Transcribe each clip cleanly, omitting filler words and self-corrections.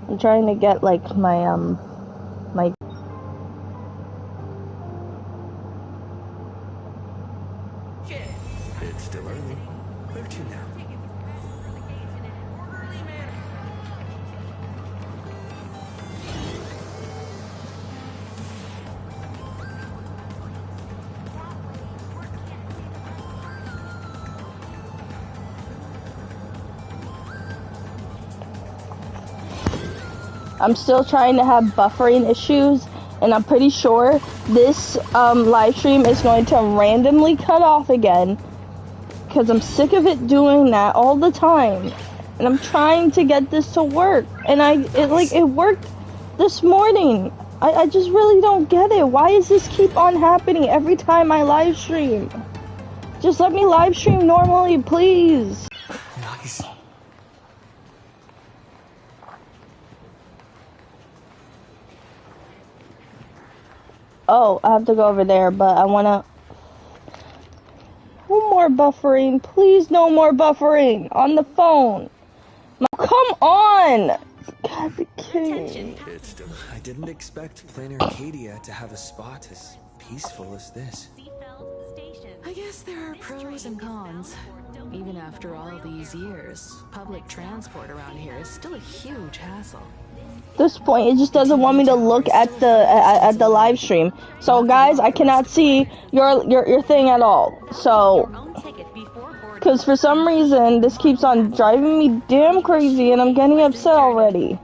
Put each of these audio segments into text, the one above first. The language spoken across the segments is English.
I'm trying to get like my my. It's still early. Where to now? I'm still trying to have buffering issues, and I'm pretty sure this live stream is going to randomly cut off again, because I'm sick of it doing that all the time. And I'm trying to get this to work, and it worked this morning. I just really don't get it. Why does this keep on happening every time I live stream? Just let me live stream normally, please. Nice. Oh, I have to go over there, but I wanna... No more buffering. Please, no more buffering on the phone. Come on! God, be kidding. I didn't expect Plain Arcadia to have a spot as peaceful as this. I guess there are pros and cons. Even after all these years, public transport around here is still a huge hassle. At this point, it just doesn't want me to look at the live stream. So, guys, I cannot see your thing at all. So, because for some reason this keeps on driving me damn crazy, and I'm getting upset already.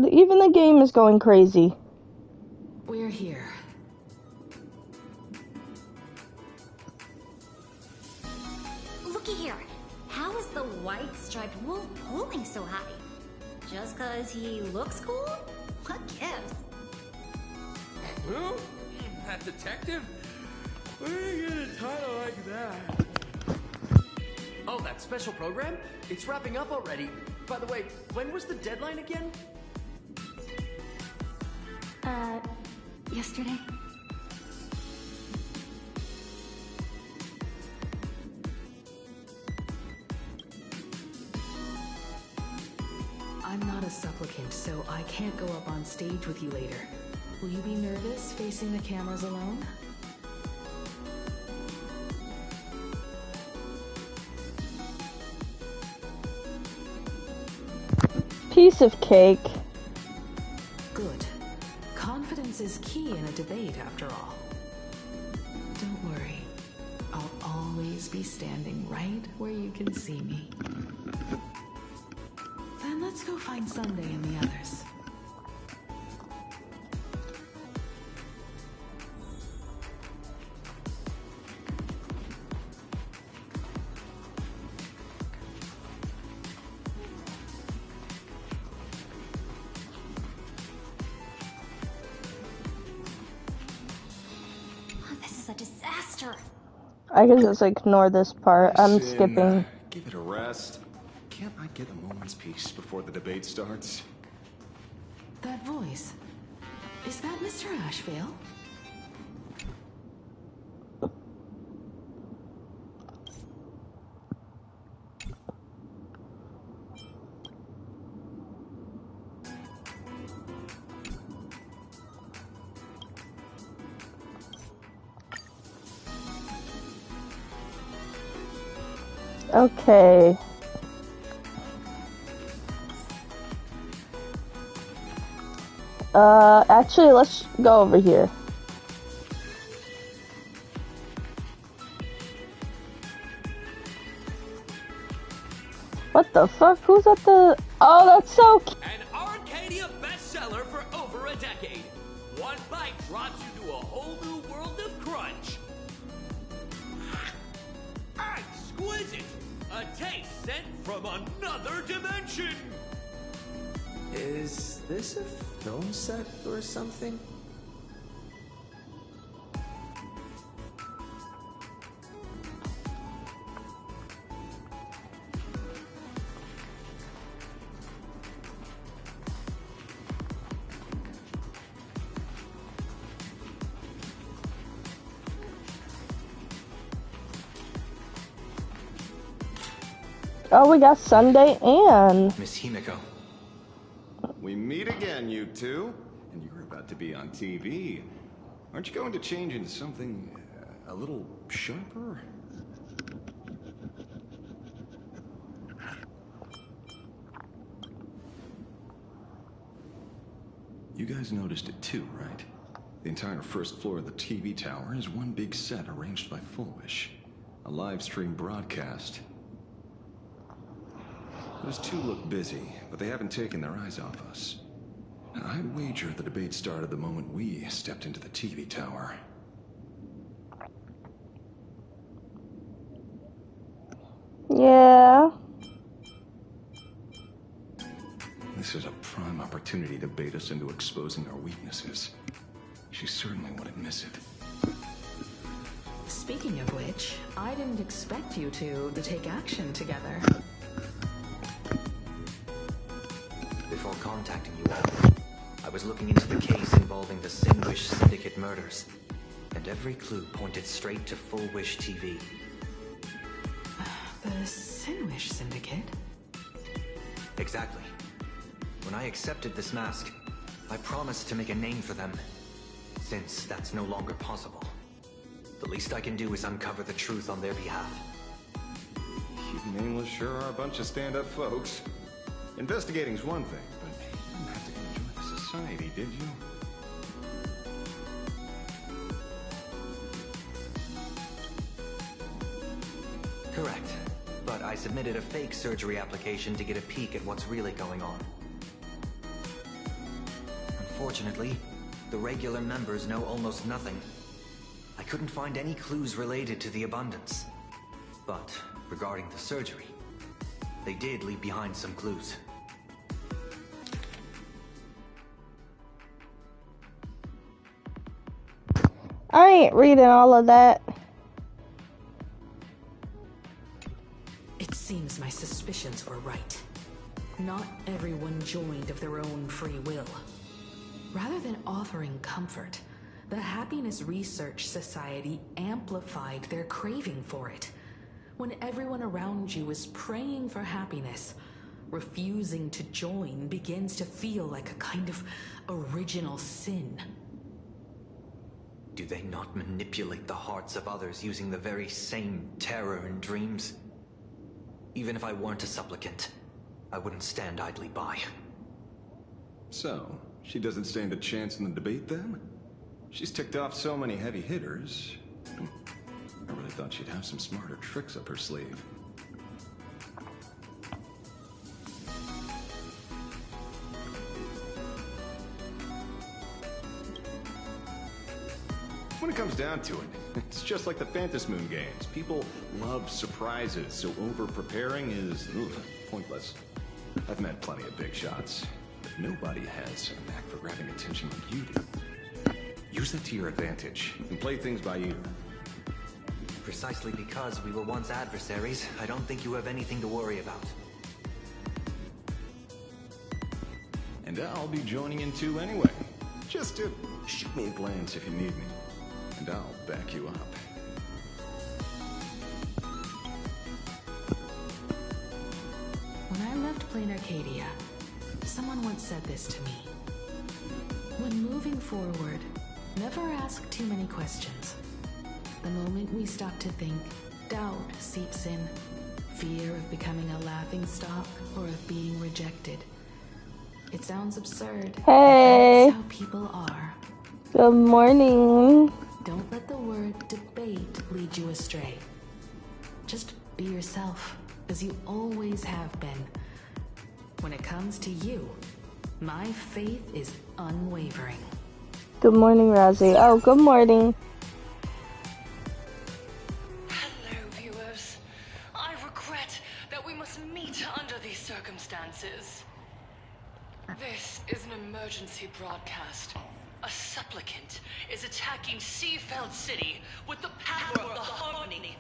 Even the game is going crazy. We're here. Looky here. How is the white striped wolf pulling so high? Just cause he looks cool? What gives? Who? That detective? Where do you get a title like that? Oh, that special program? It's wrapping up already. By the way, when was the deadline again? Yesterday? I'm not a supplicant, so I can't go up on stage with you later. Will you be nervous facing the cameras alone? Piece of cake. Good. Confidence is key in a debate, after all. Don't worry. I'll always be standing right where you can see me. Then let's go find Sunday and the others. This is a disaster. I can just ignore this part. I'm skipping. Give it a rest. Can't I get a moment's peace before the debate starts? That voice. Is that Mr. Ashvale? Okay. Actually, let's go over here. What the fuck? Who's at the... Oh, that's so cute. An Arcadia bestseller for over a decade. One bite drops you to a whole new world of crunch. Exquisite! A taste sent from another dimension! Is this a film set or something? Oh, we got Sunday and... Miss Himiko. We meet again, you two. And you're about to be on TV. Aren't you going to change into something a little sharper? You guys noticed it too, right? The entire first floor of the TV tower is one big set arranged by Fullwish. A live stream broadcast. Those two look busy, but they haven't taken their eyes off us. I'd wager the debate started the moment we stepped into the TV tower. Yeah. This is a prime opportunity to bait us into exposing our weaknesses. She certainly wouldn't miss it. Speaking of which, I didn't expect you two to take action together. Before contacting you all, I was looking into the case involving the Sinwish Syndicate murders, and every clue pointed straight to Fullwish TV. The Sinwish Syndicate? Exactly. When I accepted this mask, I promised to make a name for them. Since that's no longer possible, the least I can do is uncover the truth on their behalf. You nameless sure are a bunch of stand-up folks. Investigating's one thing, but you didn't have to enjoy the society, did you? Correct. But I submitted a fake surgery application to get a peek at what's really going on. Unfortunately, the regular members know almost nothing. I couldn't find any clues related to the abundance. But regarding the surgery, they did leave behind some clues. I ain't reading all of that. It seems my suspicions were right. Not everyone joined of their own free will. Rather than offering comfort, the Happiness Research Society amplified their craving for it. When everyone around you is praying for happiness, refusing to join begins to feel like a kind of original sin. Do they not manipulate the hearts of others using the very same terror and dreams? Even if I weren't a supplicant, I wouldn't stand idly by. So, she doesn't stand a chance in the debate then? She's ticked off so many heavy hitters. I really thought she'd have some smarter tricks up her sleeve. When it comes down to it, it's just like the Phantom Moon games. People love surprises, so over-preparing is pointless. I've met plenty of big shots, but nobody has a knack for grabbing attention like you do. Use that to your advantage, and play things by ear. Precisely because we were once adversaries, I don't think you have anything to worry about. And I'll be joining in too anyway. Just shoot me a glance if you need me, and I'll back you up. When I left Plain Arcadia, someone once said this to me. When moving forward, never ask too many questions. The moment we stop to think, doubt seeps in. Fear of becoming a laughingstock or of being rejected. It sounds absurd. Hey. But that's how people are. Good morning. Don't let the word debate lead you astray. Just be yourself, as you always have been. When it comes to you, my faith is unwavering. Good morning, Rosie. Oh, good morning. Hello, viewers. I regret that we must meet under these circumstances. This is an emergency broadcast. A supplicant is attacking Seafeld City with the power of the Harmony.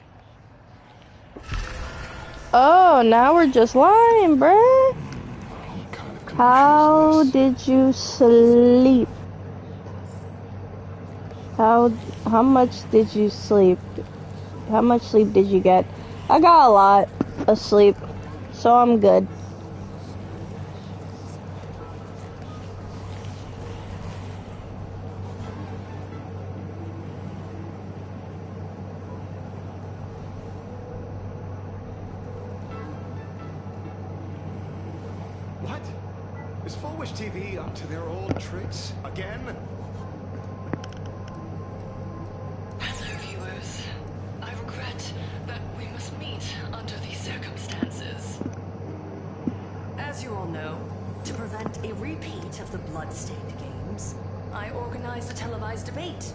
Oh, now we're just lying, bruh. What kind of commotion How is this? did you sleep? How much did you sleep? How much sleep did you get? I got a lot of sleep. so I'm good. What? Is Full-Wish TV up to their old tricks again? Hello, viewers. I regret that we must meet under these circumstances. As you all know, to prevent a repeat of the blood-stained games, I organized a televised debate.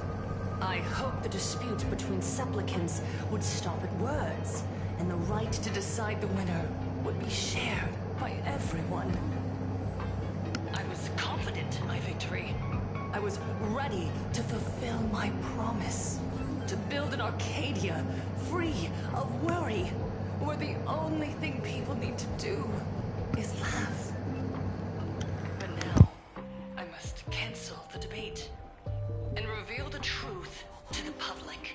I hoped the dispute between supplicants would stop at words, and the right to decide the winner would be shared by everyone. I was confident in my victory. I was ready to fulfill my promise. To build an Arcadia free of worry, where the only thing people need to do is laugh. But now, I must cancel the debate and reveal the truth to the public.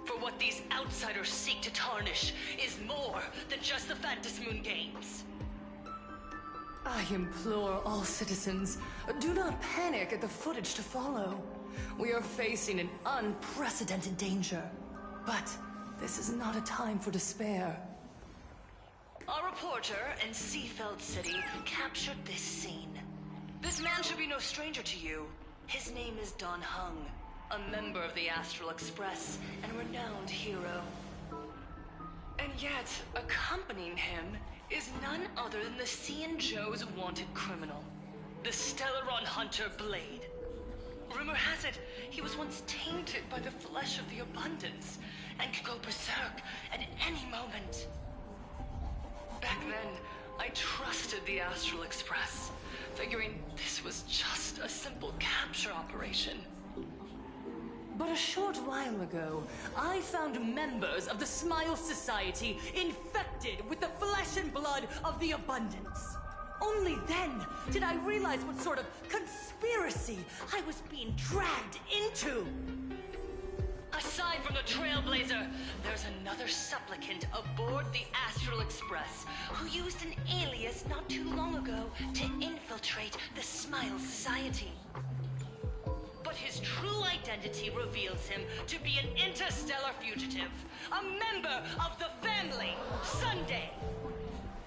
For what these outsiders seek to tarnish is more than just the Phantom Moon games. I implore all citizens, do not panic at the footage to follow. We are facing an unprecedented danger. But this is not a time for despair. Our reporter in Seafeld City captured this scene. This man should be no stranger to you. His name is Don Hung, a member of the Astral Express and renowned hero. And yet, accompanying him is none other than the Cian Joe's wanted criminal, the Stellaron hunter Blade. Rumor has it, he was once tainted by the flesh of the Abundance, and could go berserk at any moment. Back then, I trusted the Astral Express, figuring this was just a simple capture operation. But a short while ago, I found members of the Smile Society infected with the flesh and blood of the Abundance. Only then did I realize what sort of conspiracy I was being dragged into. Aside from the Trailblazer, there's another supplicant aboard the Astral Express who used an alias not too long ago to infiltrate the Smile Society. But his true identity reveals him to be an interstellar fugitive, a member of the family, Sunday.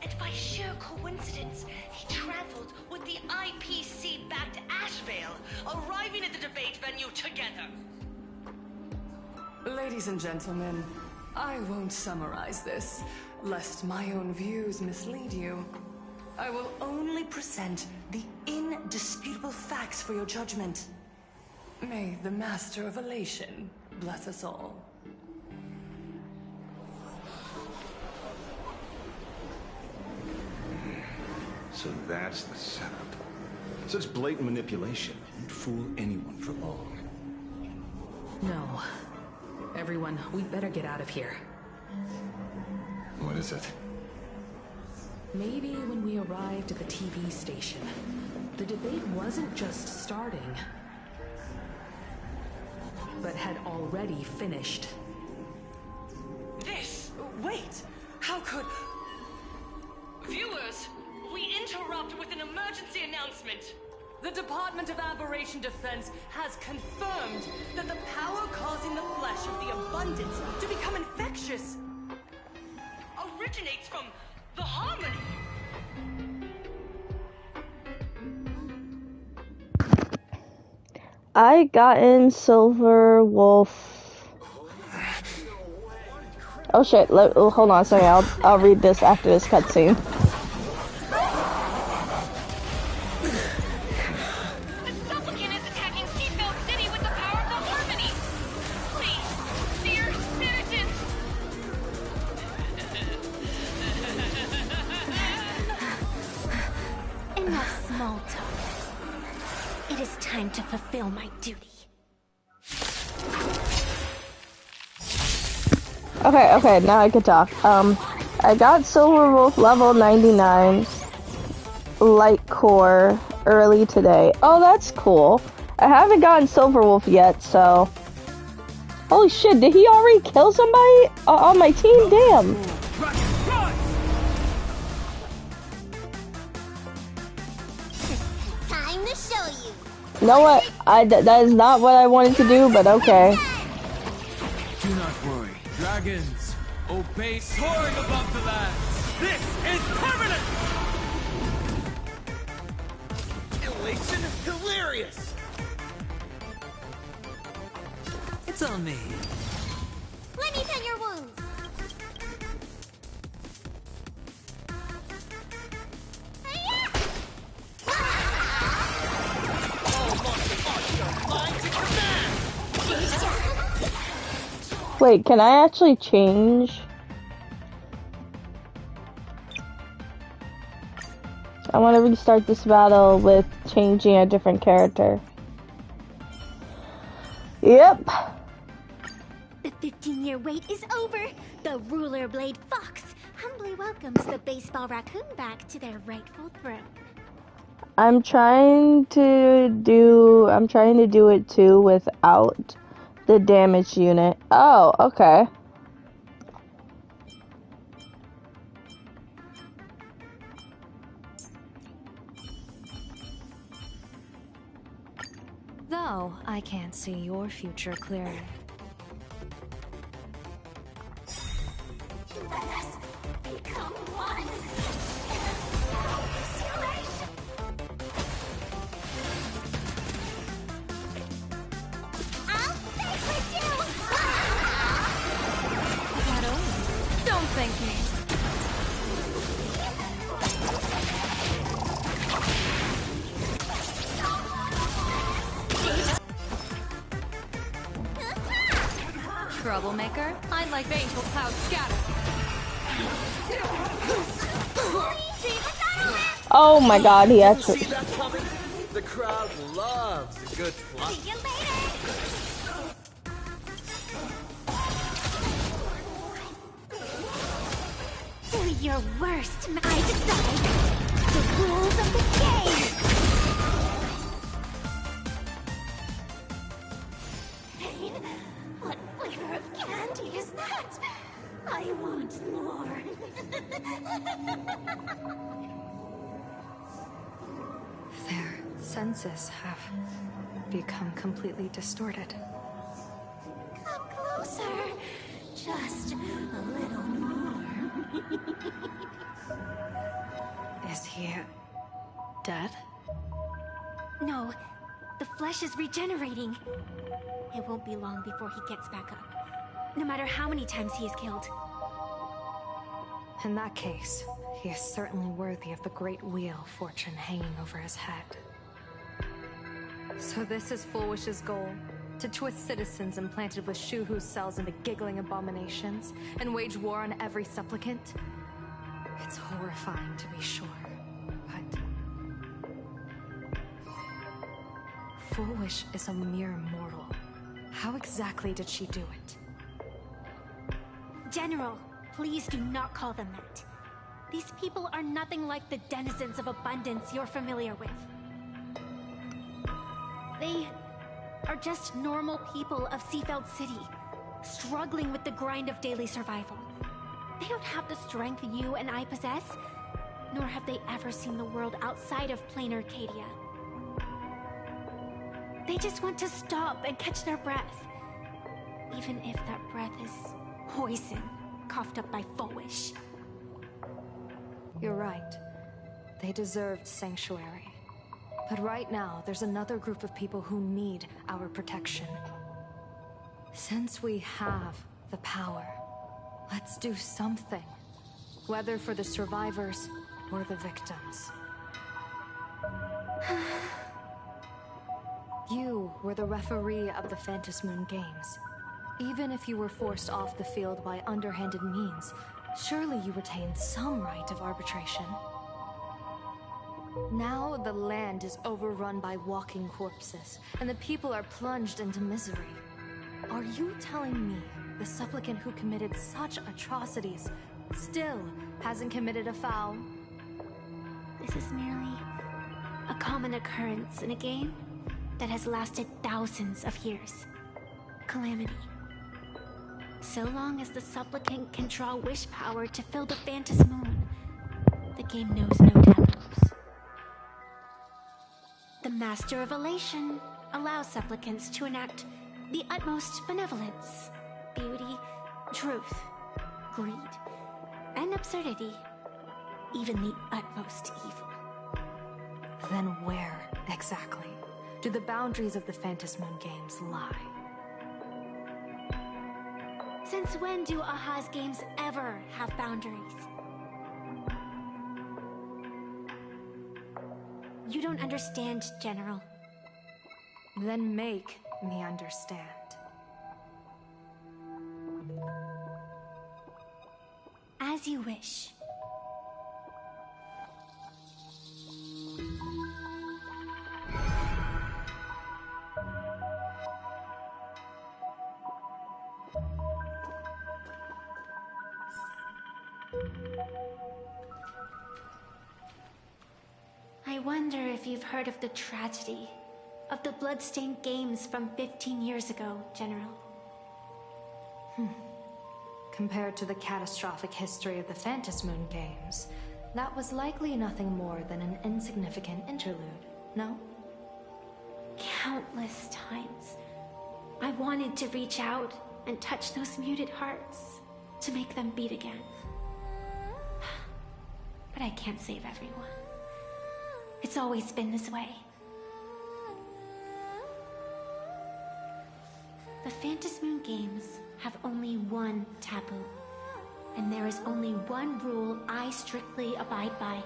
And by sheer coincidence, he traveled with the IPC-backed Ashvale, arriving at the debate venue together. Ladies and gentlemen, I won't summarize this, lest my own views mislead you. I will only present the indisputable facts for your judgment. May the Master of Elation bless us all. So that's the setup. Such blatant manipulation won't fool anyone for long. No. Everyone, we better get out of here. What is it? Maybe when we arrived at the TV station, the debate wasn't just starting, but had already finished. Wait! How could... Viewers, we interrupt with an emergency announcement. The Department of Aberration Defense has confirmed that the power causing the flesh of the Abundance to become infectious originates from the Harmony. I got in Silver Wolf. Oh shit, hold on a second, I'll read this after this cutscene. The supplicant is attacking Seafeld City with the power of the Harmony! Please, dear citizens! Enough small talk. It is time to fulfill my duty. Okay, now I can talk. I got Silver Wolf level 99 Light Core early today. Oh, that's cool. I haven't gotten Silver Wolf yet, so... Holy shit, did he already kill somebody on my team? Damn. You know what? That is not what I wanted to do, but okay. Do not worry. Dragons, obey soaring above the lands. This is permanent! Elation hilarious! It's on me. Let me tend your wounds. Wait, can I actually change? I want to restart this battle with changing a different character. Yep. The 15-year wait is over. The ruler blade fox humbly welcomes the baseball raccoon back to their rightful throne. I'm trying to do it too without the damage unit. Oh, okay. Though I can't see your future clearly. Let us become one. I'll stay with you. Don't thank me. Troublemaker? I'd like angel clouds scattered. Oh my god, he actually... See that coming? The crowd loves a good flop. See you later. Do your worst. I decide the rules of the game. Pain? What flavor of candy is that? I want more. Their senses have become completely distorted. Come closer. Just a little more. Is he dead? No, the flesh is regenerating. It won't be long before he gets back up. No matter how many times he is killed. In that case, he is certainly worthy of the great wheel of fortune hanging over his head. So this is Fullwish's goal? To twist citizens implanted with Shuhu cells into giggling abominations, and wage war on every supplicant? It's horrifying to be sure, but... Fullwish is a mere mortal. How exactly did she do it? General, please do not call them that. These people are nothing like the denizens of abundance you're familiar with. They are just normal people of Seafeld City, struggling with the grind of daily survival. They don't have the strength you and I possess, nor have they ever seen the world outside of plain Arcadia. They just want to stop and catch their breath, even if that breath is poison coughed up by Fullwish. You're right. They deserved sanctuary. But right now, there's another group of people who need our protection. Since we have the power, let's do something. Whether for the survivors or the victims. You were the referee of the Phantom Moon Games. Even if you were forced off the field by underhanded means, surely you retained some right of arbitration. Now the land is overrun by walking corpses, and the people are plunged into misery. Are you telling me the supplicant who committed such atrocities still hasn't committed a foul? This is merely a common occurrence in a game that has lasted thousands of years. Calamity. So long as the supplicant can draw wish power to fill the Phantom Moon, the game knows no taboos. The Master of Elation allows supplicants to enact the utmost benevolence, beauty, truth, greed, and absurdity, even the utmost evil. Then where, exactly, do the boundaries of the Phantom Moon games lie? Since when do Aha's games ever have boundaries? You don't understand, General. Then make me understand. As you wish. I wonder if you've heard of the tragedy of the bloodstained games from 15 years ago, General. Compared to the catastrophic history of the Phantom Moon games, that was likely nothing more than an insignificant interlude, no? Countless times, I wanted to reach out and touch those muted hearts to make them beat again. But I can't save everyone. It's always been this way. The Phantom Moon games have only one taboo, and there is only one rule I strictly abide by.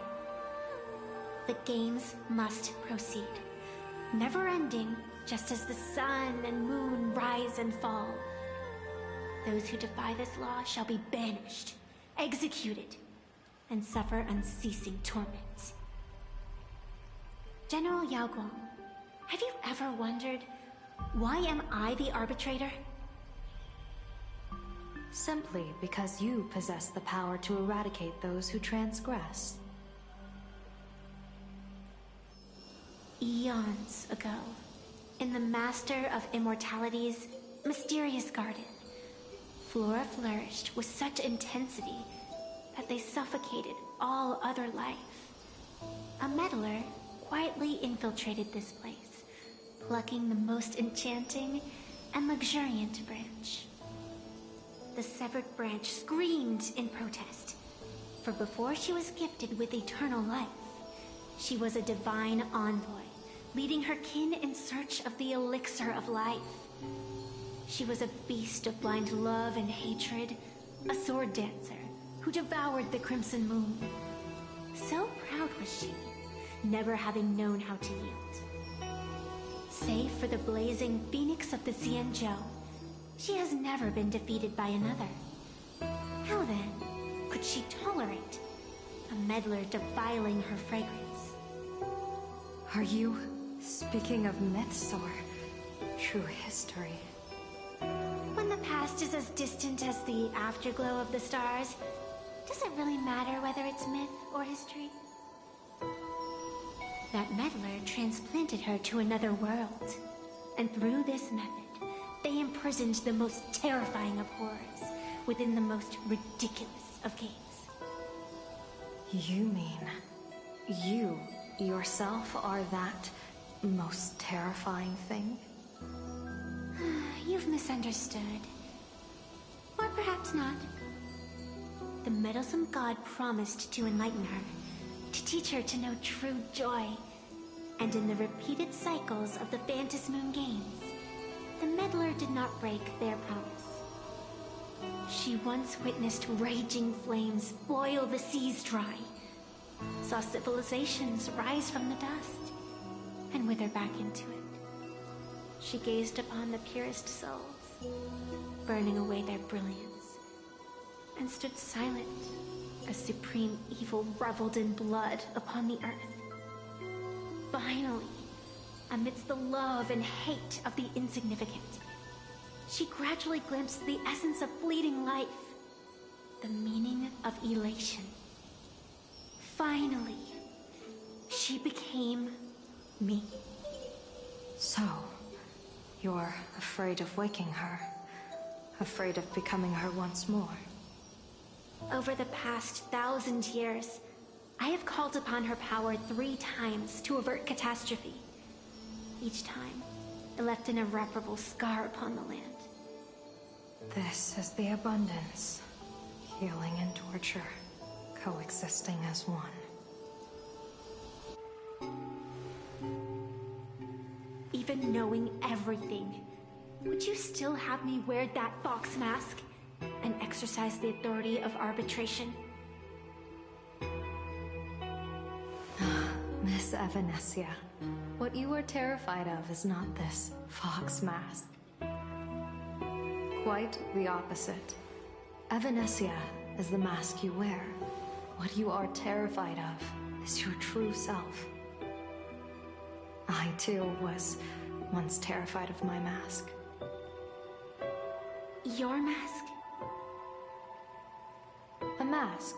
The games must proceed, never ending, just as the sun and moon rise and fall. Those who defy this law shall be banished, executed, and suffer unceasing torment. General Yao Guang, have you ever wondered, why am I the arbitrator? Simply because you possess the power to eradicate those who transgress. Eons ago, in the Master of Immortality's mysterious garden, flora flourished with such intensity that they suffocated all other life. A meddler quietly infiltrated this place, plucking the most enchanting and luxuriant branch. The severed branch screamed in protest, for before she was gifted with eternal life, she was a divine envoy, leading her kin in search of the elixir of life. She was a beast of blind love and hatred, a sword dancer who devoured the crimson moon. So proud was she, never having known how to yield. Save for the blazing phoenix of the Xianzhou, she has never been defeated by another. How then could she tolerate a meddler defiling her fragrance? Are you speaking of myths or true history? When the past is as distant as the afterglow of the stars, does it really matter whether it's myth or history? That meddler transplanted her to another world, and through this method, they imprisoned the most terrifying of horrors within the most ridiculous of games. You mean you yourself are that most terrifying thing? You've misunderstood. Or perhaps not. The meddlesome god promised to enlighten her, to teach her to know true joy. And in the repeated cycles of the Phantom Moon games, the meddler did not break their promise. She once witnessed raging flames boil the seas dry, saw civilizations rise from the dust, and wither back into it. She gazed upon the purest souls, burning away their brilliance, and stood silent as supreme evil reveled in blood upon the earth. Finally, amidst the love and hate of the insignificant, she gradually glimpsed the essence of fleeting life, the meaning of elation. Finally, she became me. So, you're afraid of waking her, afraid of becoming her once more. Over the past 1,000 years, I have called upon her power 3 times to avert catastrophe. Each time, it left an irreparable scar upon the land. This is the abundance. Healing and torture, coexisting as one. Even knowing everything, would you still have me wear that fox mask and exercise the authority of arbitration? Miss Evanesia, what you are terrified of is not this fox mask. Quite the opposite. Evanesia is the mask you wear. What you are terrified of is your true self. I too was once terrified of my mask. Your mask? A mask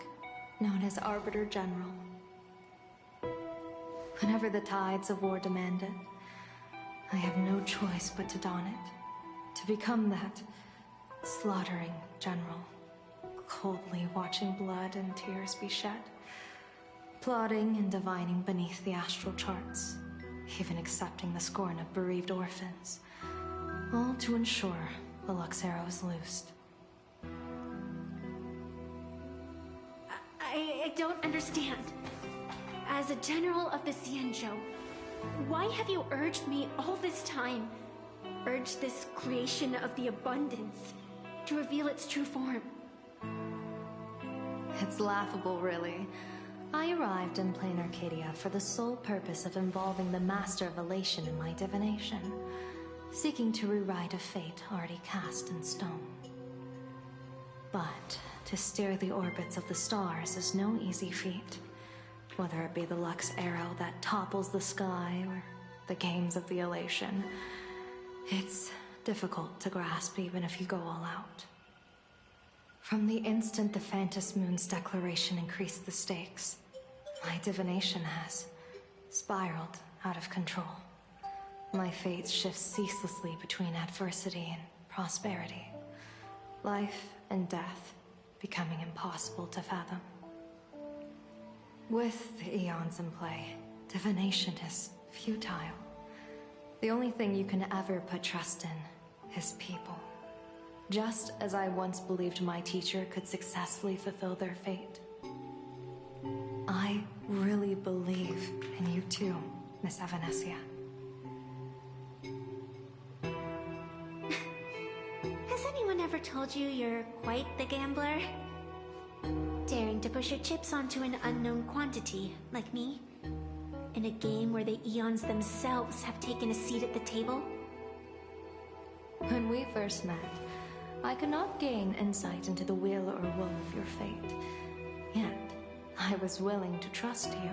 known as Arbiter General. Whenever the tides of war demand it, I have no choice but to don it. To become that slaughtering general, coldly watching blood and tears be shed, plotting and divining beneath the astral charts, even accepting the scorn of bereaved orphans, all to ensure the Luxero is loosed. I don't understand. As a general of the Xianzhou, why have you urged me all this time? Urged this creation of the abundance to reveal its true form? It's laughable, really. I arrived in plain Arcadia for the sole purpose of involving the Master of Elation in my divination, seeking to rewrite a fate already cast in stone. But to steer the orbits of the stars is no easy feat. Whether it be the Lux arrow that topples the sky or the games of the Elation, it's difficult to grasp even if you go all out. From the instant the Phantom Moon's declaration increased the stakes, my divination has spiraled out of control. My fate shifts ceaselessly between adversity and prosperity, life and death becoming impossible to fathom. With the eons in play, divination is futile. The only thing you can ever put trust in is people. Just as I once believed my teacher could successfully fulfill their fate. I really believe in you too, Miss Evanesia. Has anyone ever told you you're quite the gambler? Daring to push your chips onto an unknown quantity, like me? In a game where the eons themselves have taken a seat at the table? When we first met, I could not gain insight into the will or woe of your fate. Yet, I was willing to trust you.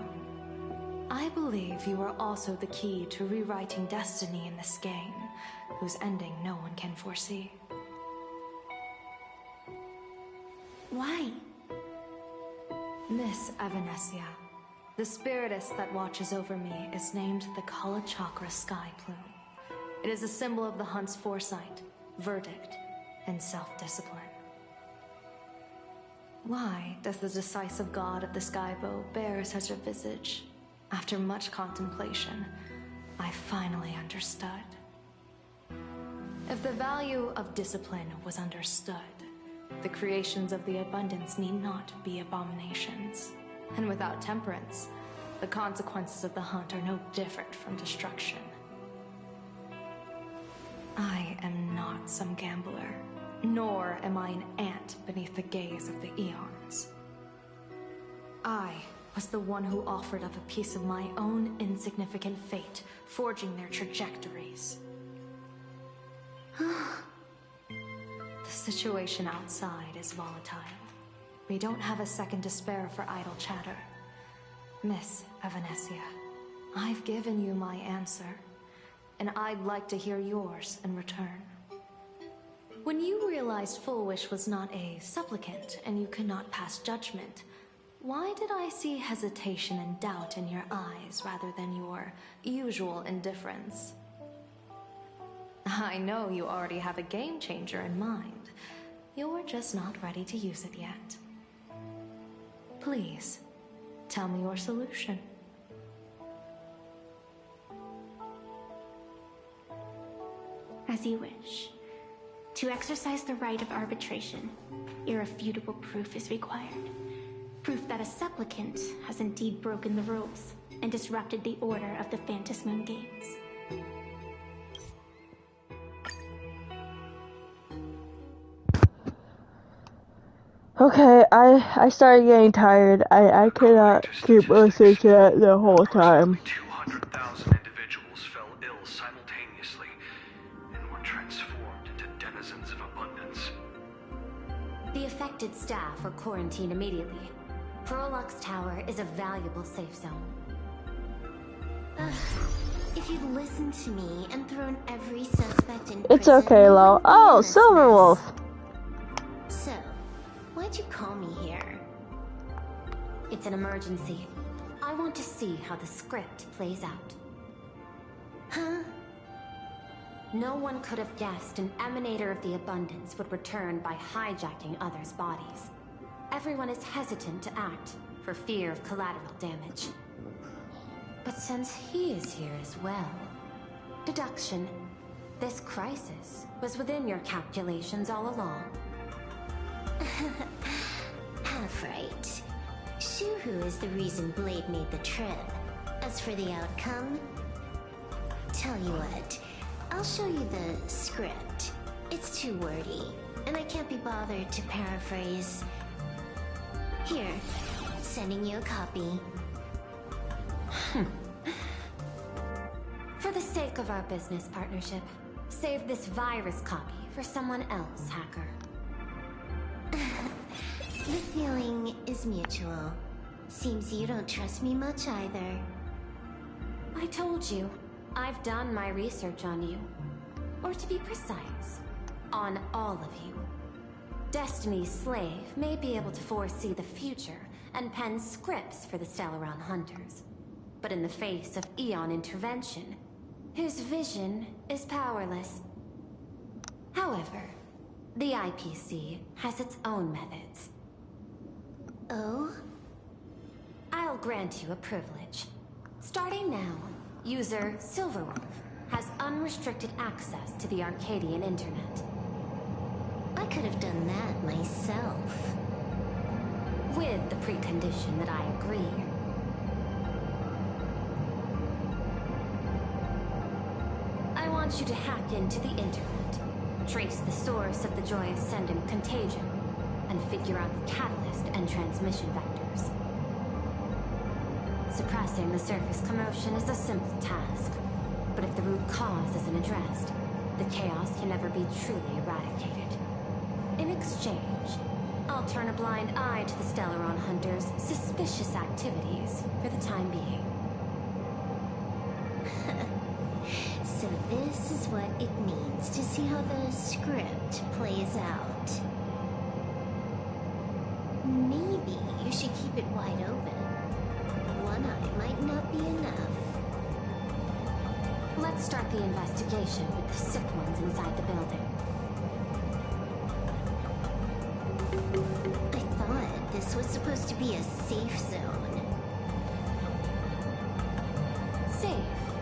I believe you are also the key to rewriting destiny in this game, whose ending no one can foresee. Why? Miss Evanesia, the spiritess that watches over me is named the Kala Chakra Sky Plume. It is a symbol of the hunt's foresight, verdict, and self-discipline. Why does the decisive god of the Skybow bear such a visage? After much contemplation, I finally understood. If the value of discipline was understood, the creations of the abundance need not be abominations. And without temperance, the consequences of the hunt are no different from destruction. I am not some gambler, nor am I an ant beneath the gaze of the eons. I was the one who offered up a piece of my own insignificant fate, forging their trajectories. The situation outside is volatile. We don't have a second to spare for idle chatter. Miss Evanesia, I've given you my answer, and I'd like to hear yours in return. When you realized Full Wish was not a supplicant and you could not pass judgment, why did I see hesitation and doubt in your eyes rather than your usual indifference? I know you already have a game changer in mind. You're just not ready to use it yet. Please, tell me your solution. as you wish. To exercise the right of arbitration, irrefutable proof is required. Proof that a supplicant has indeed broken the rules and disrupted the order of the Phantom Moon Games. Okay, I started getting tired. I cannot keep listening to that the whole time. 200,000 individuals fell ill simultaneously and were transformed into denizens of abundance. The affected staff were quarantined immediately. Prolux Tower is a valuable safe zone. If you'd listened to me and thrown every suspect in It's prison, okay, we Lo. wouldn't be in Oh, this Silverwolf. mess. So, why'd you call me here? It's an emergency. I want to see how the script plays out. Huh? No one could have guessed an emanator of the abundance would return by hijacking others' bodies. Everyone is hesitant to act for fear of collateral damage. But since he is here as well, deduction. This crisis was within your calculations all along. Half right. Shuhu is the reason Blade made the trip. As for the outcome, tell you what, I'll show you the script. It's too wordy, and I can't be bothered to paraphrase. Here, sending you a copy. For the sake of our business partnership, save this virus copy for someone else, hacker. The feeling is mutual. Seems you don't trust me much either. I told you, I've done my research on you. Or to be precise, on all of you. Destiny's slave may be able to foresee the future and pen scripts for the Stellaron hunters. But in the face of Eon intervention, his vision is powerless. However, the IPC has its own methods. Oh? I'll grant you a privilege. Starting now, user Silverwolf has unrestricted access to the Arcadian internet. I could have done that myself. With the precondition that I agree. I want you to hack into the internet, trace the source of the Joy Ascendant contagion, and figure out the catalyst and transmission vectors. Suppressing the surface commotion is a simple task, but if the root cause isn't addressed, the chaos can never be truly eradicated. In exchange, I'll turn a blind eye to the Stellaron hunters' suspicious activities for the time being. So this is what it means to see how the script plays out. Maybe you should keep it wide open. One eye might not be enough. Let's start the investigation with the sick ones inside the building. I thought this was supposed to be a safe zone. Safe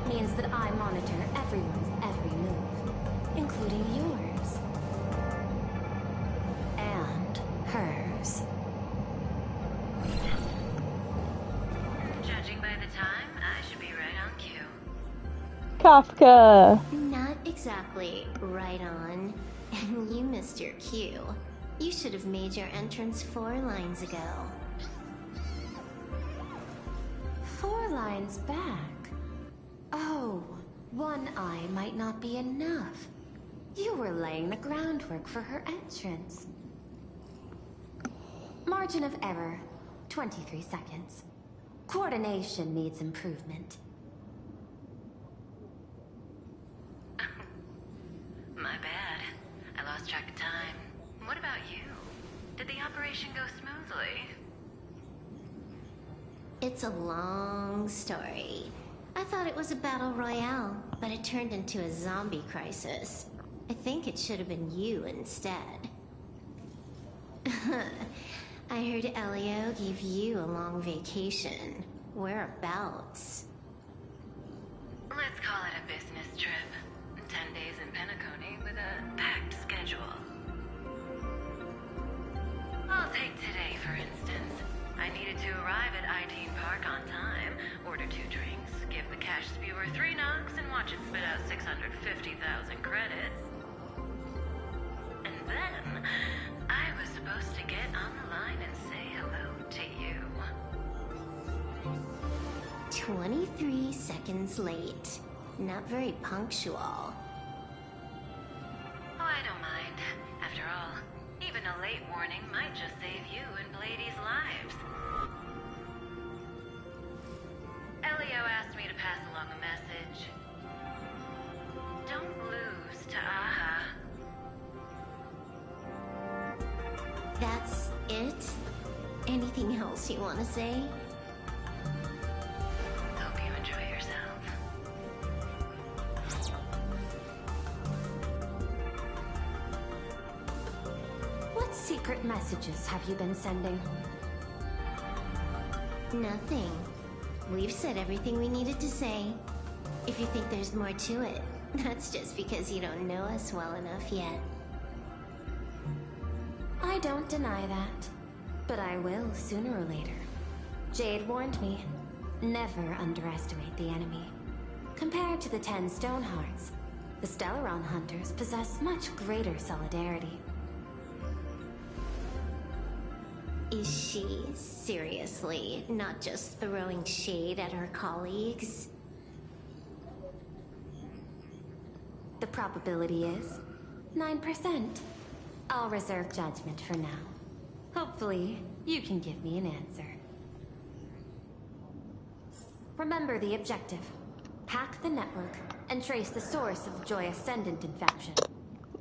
means that I monitor everyone's every move, including yours. And hers. Judging by the time, I should be right on cue. Kafka. Not exactly right on. And you missed your cue. You should have made your entrance 4 lines ago. 4 lines back. Oh, one eye might not be enough. You were laying the groundwork for her entrance. Margin of error, 23 seconds. Coordination needs improvement. My bad. I lost track of time. What about you? Did the operation go smoothly? It's a long story. I thought it was a battle royale, but it turned into a zombie crisis. I think it should have been you instead. I heard Elio gave you a long vacation. Whereabouts? Let's call it a business trip. 10 days in Penacony take today, for instance. I needed to arrive at I-Teen Park on time, order 2 drinks, give the cash spewer 3 knocks, and watch it spit out 650,000 credits. And then, I was supposed to get on the line and say hello to you. 23 seconds late. Not very punctual. Oh, I don't mind. After all, even a late warning might just save you and Blady's lives. Elio asked me to pass along a message. Don't lose to Aha. That's it? Anything else you want to say? Hope you enjoy yourself. What secret messages have you been sending? Nothing. We've said everything we needed to say. If you think there's more to it, that's just because you don't know us well enough yet. I don't deny that, but I will sooner or later. Jade warned me, never underestimate the enemy. Compared to the 10 Stonehearts, the Stellaron Hunters possess much greater solidarity. Is she seriously not just throwing shade at her colleagues? The probability is 9%. I'll reserve judgment for now. Hopefully, you can give me an answer. Remember the objective. Hack the network and trace the source of the Joy Ascendant infection.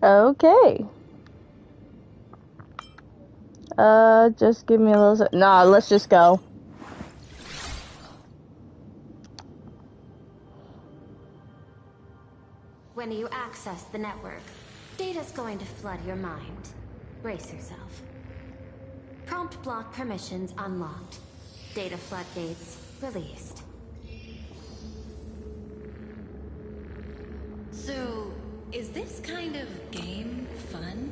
Okay. Just give me a little... Nah, let's just go. When you access the network, data's going to flood your mind. Brace yourself. Prompt block permissions unlocked. Data floodgates released. So, is this kind of game fun?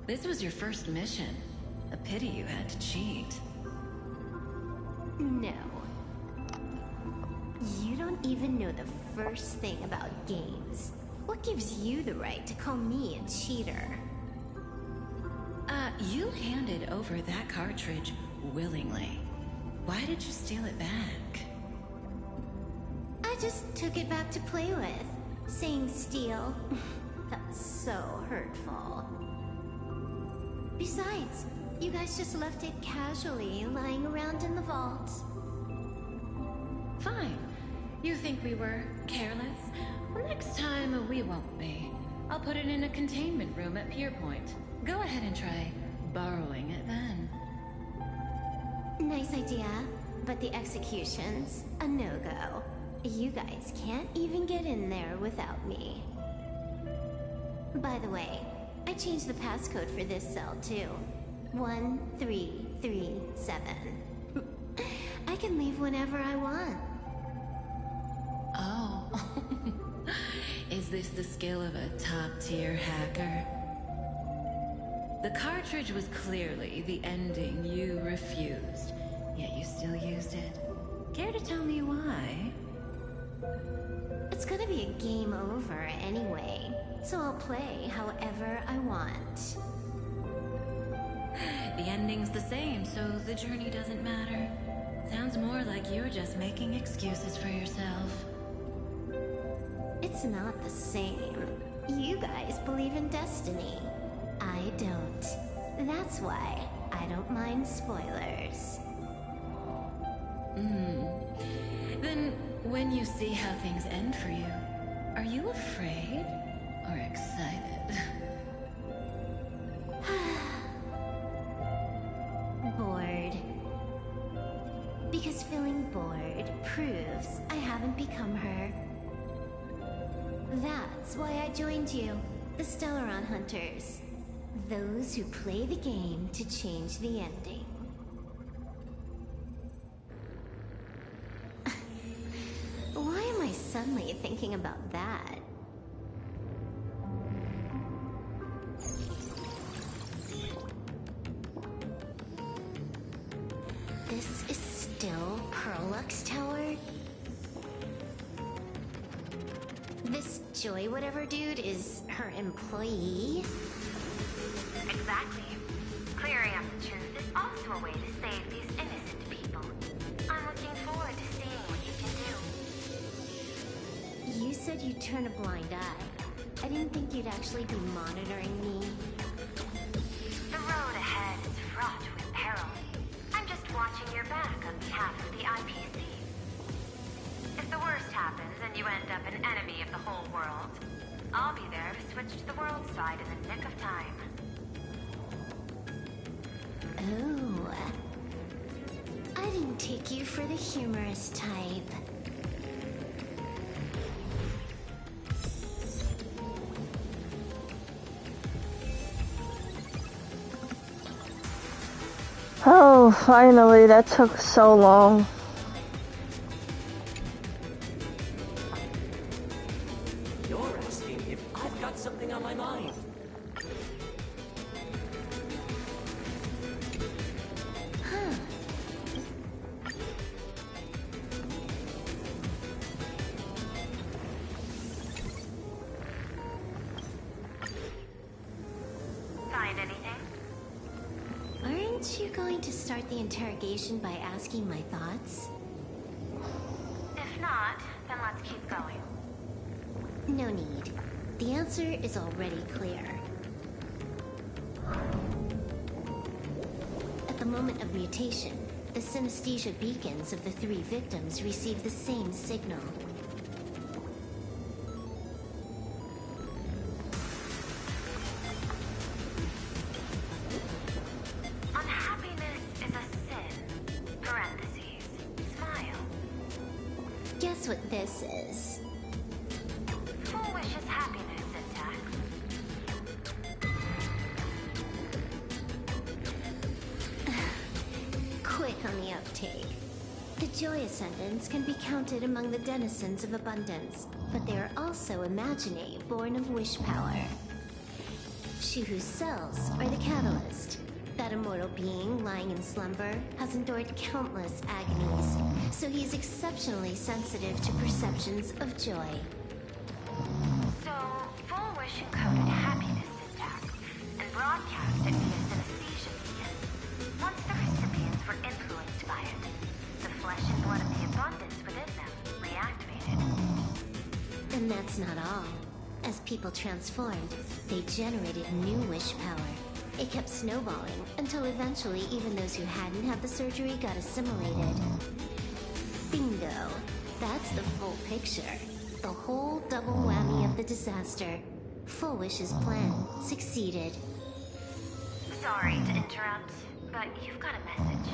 This was your first mission. A pity you had to cheat. No. You don't even know the first thing about games. What gives you the right to call me a cheater? You handed over that cartridge willingly. Why did you steal it back? I just took it back to play with. Saying steal, that's so hurtful. Besides, you guys just left it casually lying around in the vault. Fine. You think we were careless? Well, next time we won't be. I'll put it in a containment room at Pier Point. Go ahead and try borrowing it then. Nice idea, but the execution's a no-go. You guys can't even get in there without me. By the way, I changed the passcode for this cell too. 1337. I can leave whenever I want. Oh. Is this the skill of a top-tier hacker? The cartridge was clearly the ending you refused, yet you still used it. Care to tell me why? It's gonna be a game over anyway, so I'll play however I want. The ending's the same, so the journey doesn't matter. Sounds more like you're just making excuses for yourself. It's not the same. You guys believe in destiny. I don't. That's why I don't mind spoilers. Then, when you see how things end for you, are you afraid or excited? Bored. Because feeling bored proves I haven't become her. That's why I joined you, the Stellaron Hunters. Those who play the game to change the ending. Why am I suddenly thinking about that? Perlux Tower? This Joy whatever dude is her employee? Exactly. Clearing up the truth is also a way to save these innocent people. I'm looking forward to seeing what you can do. You said you'd turn a blind eye. I didn't think you'd actually be monitoring me. The road ahead is fraught with peril. I'm just watching your back on behalf of the IPC. If the worst happens and you end up an enemy of the whole world, I'll be there to switch to the world side in the nick of time. Oh. I didn't take you for the humorous type. Oh, finally, that took so long. You're asking if I've got something on my mind. Find anything? Aren't you going to start the interrogation by asking my thoughts? If not, then let's keep going. No need. The answer is already clear. At the moment of mutation, the synesthesia beacons of the 3 victims receive the same signal. Unhappiness is a sin. Parentheses. Smile. Guess what this is? Full wish is happiness, Syntax. Quick on the uptake. The Joy Ascendants can be counted among the denizens of abundance, but they are also imaginae born of wish power. Shuhu's cells are the catalyst. That immortal being lying in slumber has endured countless agonies, so he is exceptionally sensitive to perceptions of joy. So, full wish encoded happiness syntax and broadcast it via synesthesia beacon. Once the recipients were influenced by it, the flesh and blood of the abundance within them reactivated. And that's not all. As people transformed, they generated new wish power. It kept snowballing until eventually even those who hadn't had the surgery got assimilated. Bingo. That's the full picture. The whole double whammy of the disaster. Full Wish's plan succeeded. Sorry to interrupt, but you've got a message.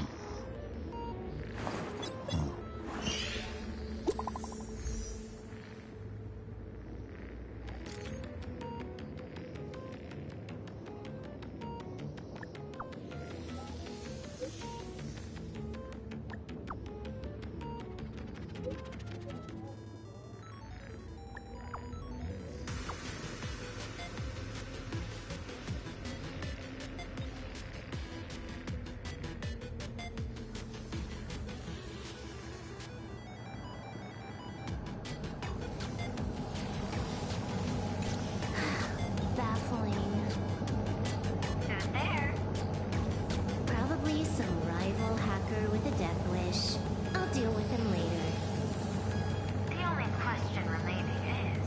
Baffling. Who's there? Probably some rival hacker with a death wish. I'll deal with him later. The only question remaining is,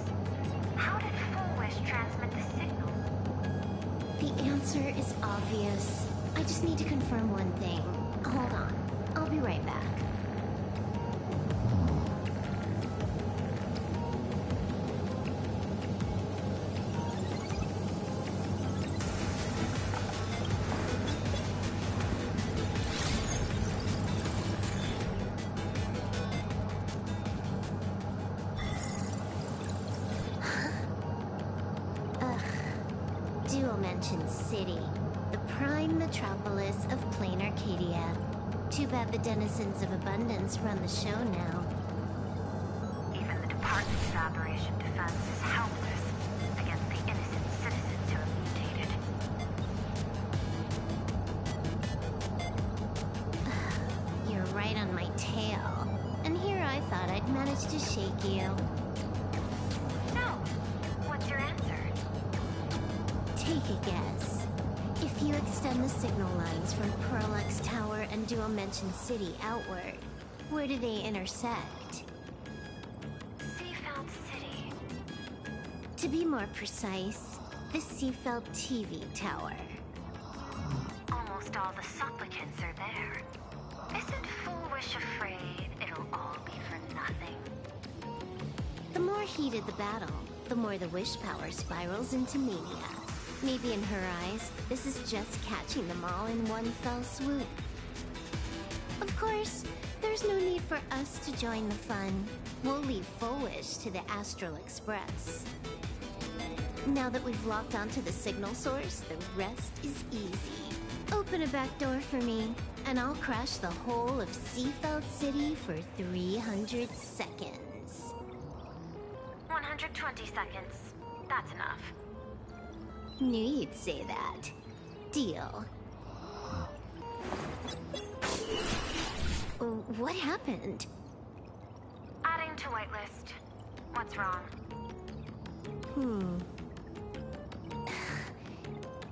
how did Full Wish transmit the signal? The answer is obvious. I just need to confirm one thing. Hold on. I'll be right back. Dual Mention City, the prime metropolis of plain Arcadia. Too bad the denizens of abundance run the show now. Even the Department of Operation Defense is helpless against the innocent citizens who have mutated. You're right on my tail. much to shake you. No. What's your answer? Take a guess. If you extend the signal lines from Pearl-X Tower and Dual-Mention City outward, where do they intersect? Seafeld City. To be more precise, the Seafeld TV Tower. Almost all the supplicants are there. Isn't Foolish afraid it'll all be for nothing? The more heated the battle, the more the wish power spirals into mania. Maybe in her eyes, this is just catching them all in one fell swoop. Of course, there's no need for us to join the fun. We'll leave Foolish to the Astral Express. Now that we've locked onto the signal source, the rest is easy. Open a back door for me, and I'll crash the whole of Seafeld City for 300 seconds. 120 seconds. That's enough. Knew you'd say that. Deal. What happened? Adding to whitelist. What's wrong?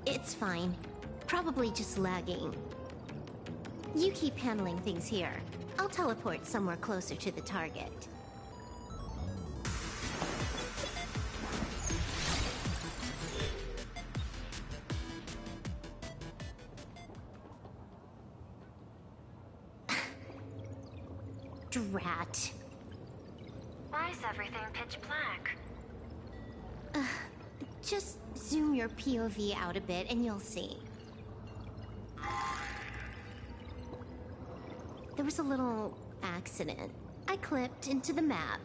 It's fine. Probably just lagging. You keep handling things here. I'll teleport somewhere closer to the target. Drat. Why is everything pitch black? Just zoom your POV out a bit and you'll see. There was a little accident. I clipped into the map.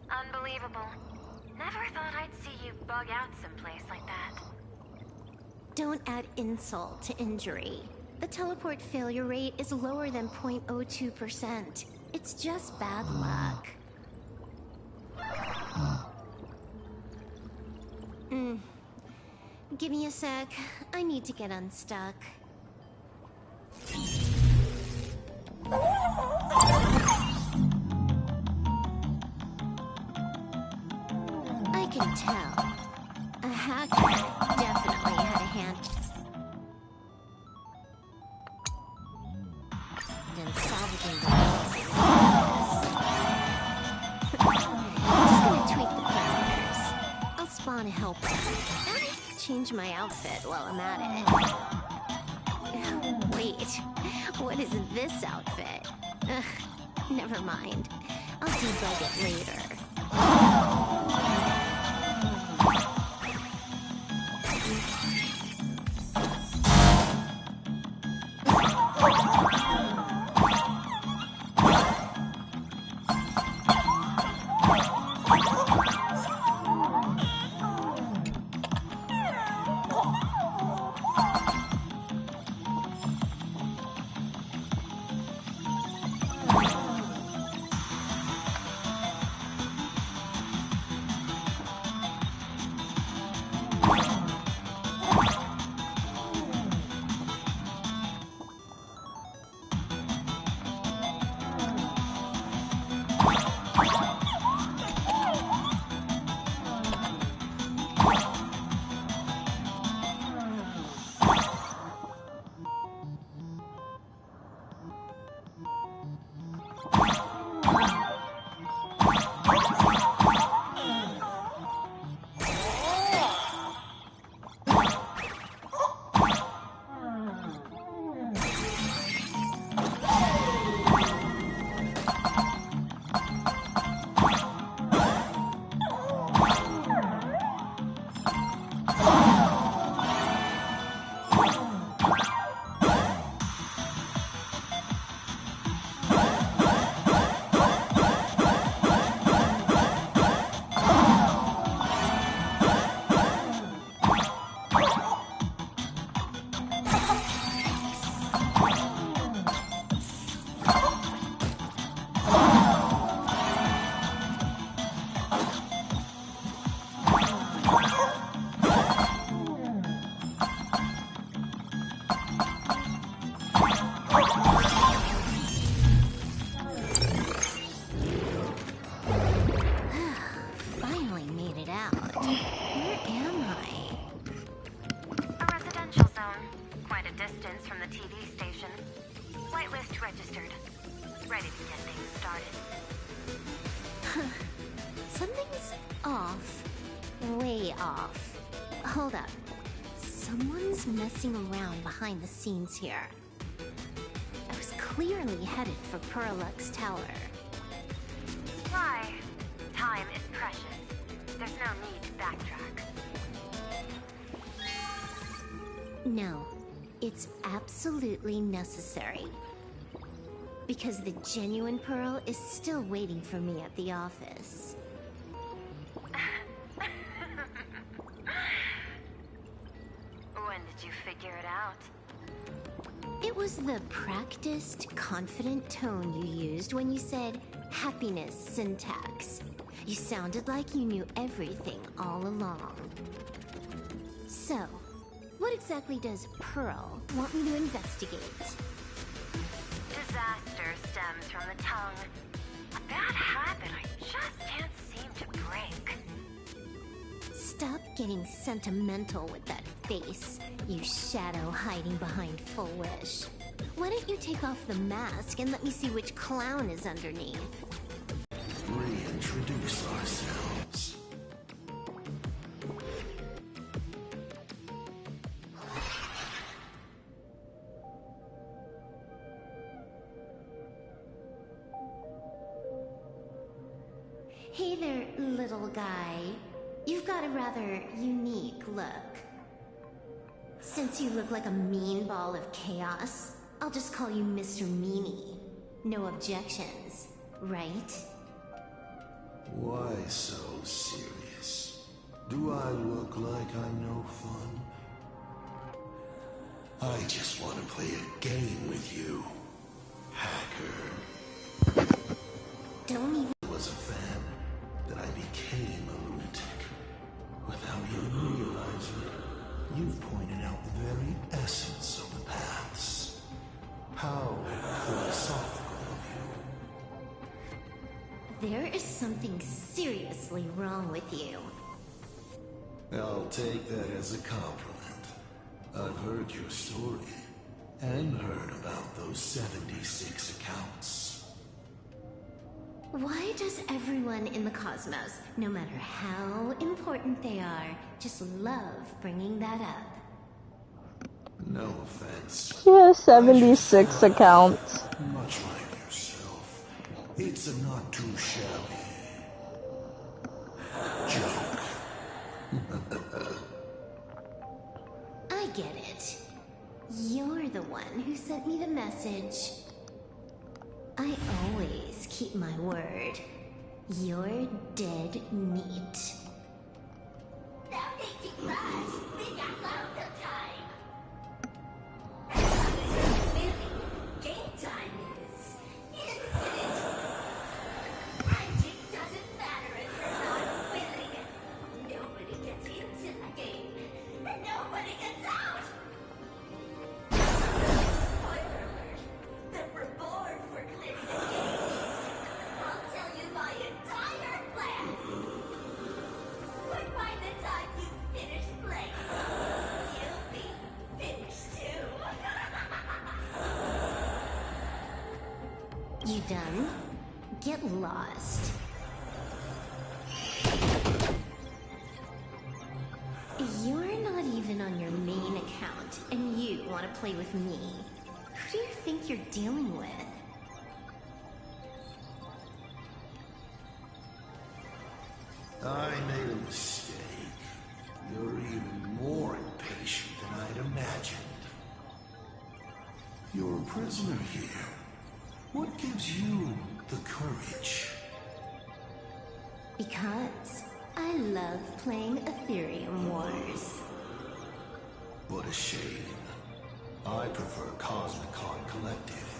Unbelievable. Never thought I'd see you bug out someplace like that. Don't add insult to injury. The teleport failure rate is lower than 0.02%. It's just bad luck. Give me a sec. I need to get unstuck. I can tell. A hacker definitely had a hand in salvaging the Just gonna tweak the parameters. I'll spawn a helper. And change my outfit while I'm at it. Wait, what is this outfit? Never mind. I'll debug it later. registered. Ready to get things started. Something's off. Way off. Hold up. Someone's messing around behind the scenes here. I was clearly headed for Perlux Tower. Why? Time is precious. There's no need to backtrack. No, it's absolutely necessary. Because the genuine Pearl is still waiting for me at the office. When did you figure it out? It was the practiced, confident tone you used when you said happiness syntax. You sounded like you knew everything all along. So, what exactly does Pearl want me to investigate? Disaster stems from the tongue. A bad habit I just can't seem to break. Stop getting sentimental with that face, you shadow hiding behind Full Wish. Why don't you take off the mask and let me see which clown is underneath? Reintroduce ourselves. Hey there, little guy. You've got a rather unique look. Since you look like a mean ball of chaos, I'll just call you Mr. Meanie. No objections, right? Why so serious? Do I look like I'm no fun? I just want to play a game with you, hacker. Don't even... I was a fan, that I became a lunatic. Without even realizing it, you've pointed out the very essence of the paths. How philosophical of you. There is something seriously wrong with you. I'll take that as a compliment. I've heard your story, and heard about those 76 accounts. Why does everyone in the cosmos, no matter how important they are, just love bringing that up? No offense. He has 76 accounts. Much like yourself, it's a not too shabby joke. I get it. You're the one who sent me the message. I always keep my word. You're dead meat. Now thinking fast, we got loads of time. Game time is infinite. Magic doesn't matter if you're not winning. Nobody gets into the game, and nobody gets out. Spoiler alert, the reward for clearing the game is... I'll tell you my entire plan. But by the time you finish playing, you'll be finished too. You done? Get lost. You're not even on your main account, and you want to play with me. Who do you think you're dealing with? I made a mistake. You're even more impatient than I'd imagined. You're a prisoner here. What gives you the courage? Because I love playing Ethereum Wars. What a shame. I prefer Cosmic Card Collective.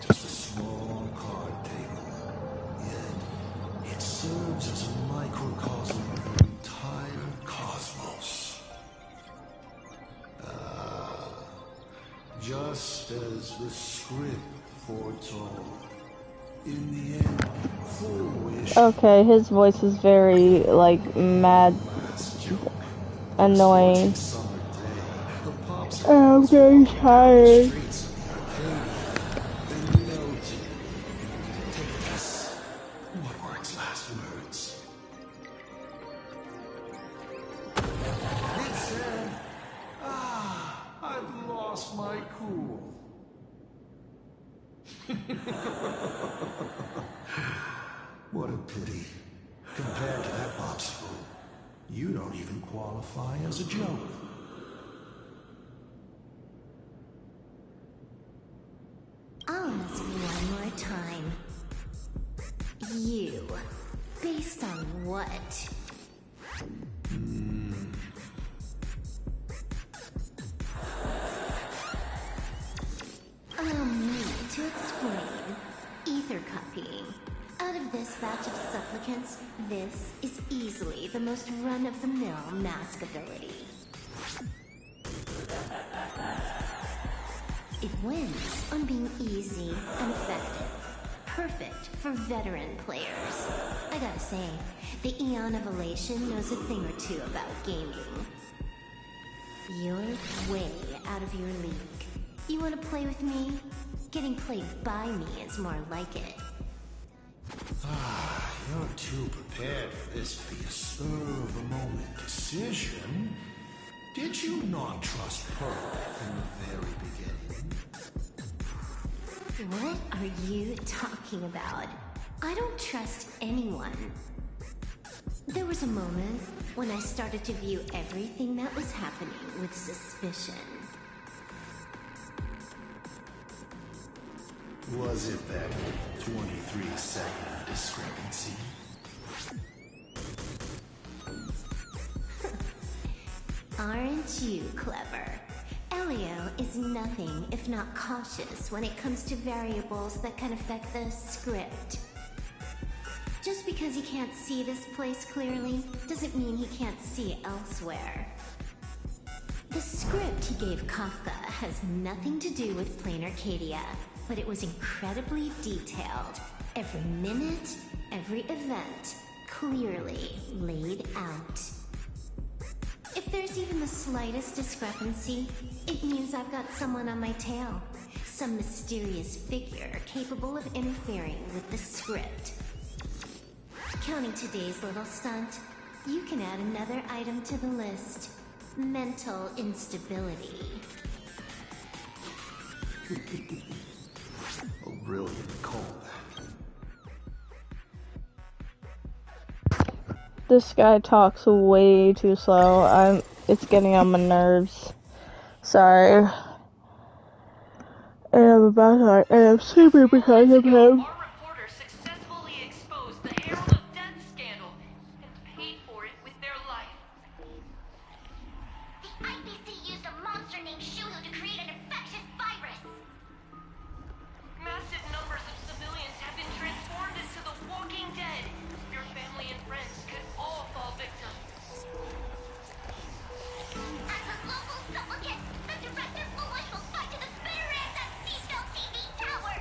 Just a small card table. Yet, it serves as a microcosm of the entire cosmos. Just as the script foretold. In the end, Full Wish... Okay, his voice is very, like, mad, annoying. I'm getting tired. What a pity. Compared to that popsicle, you don't even qualify as a joke. I'll ask one more time. You. Based on what? Allow me to explain. Ether copying. Out of this batch of supplicants, this is easily the most run-of-the-mill mask ability. It wins on being easy and effective. Perfect for veteran players. I gotta say, the Eon of Elation knows a thing or two about gaming. You're way out of your league. You wanna play with me? Getting played by me is more like it. You're too prepared for this to be a spur-of-the-moment decision. Did you not trust Pearl from the very beginning? What are you talking about? I don't trust anyone. There was a moment when I started to view everything that was happening with suspicion. Was it that 23-second discrepancy? Aren't you clever? Elio is nothing if not cautious when it comes to variables that can affect the script. Just because he can't see this place clearly doesn't mean he can't see elsewhere. The script he gave Kafka has nothing to do with Plain Arcadia, but it was incredibly detailed. Every minute, every event, clearly laid out. If there's even the slightest discrepancy, it means I've got someone on my tail. Some mysterious figure capable of interfering with the script. Counting today's little stunt, you can add another item to the list. Mental instability. A brilliant call. This guy talks way too slow. It's getting on my nerves. Sorry. And I'm sleeping because of him. Our reporter successfully exposed the Herald of Death scandal and paid for it with their life. The IPC used a monster named Shulu to create an infectious virus. Massive numbers of civilians have been transformed into the Walking Dead. Your family and friends could all fall victim. As a local supplicant, the Director Foolish will fight to the bitter end at Seatbelt TV Tower.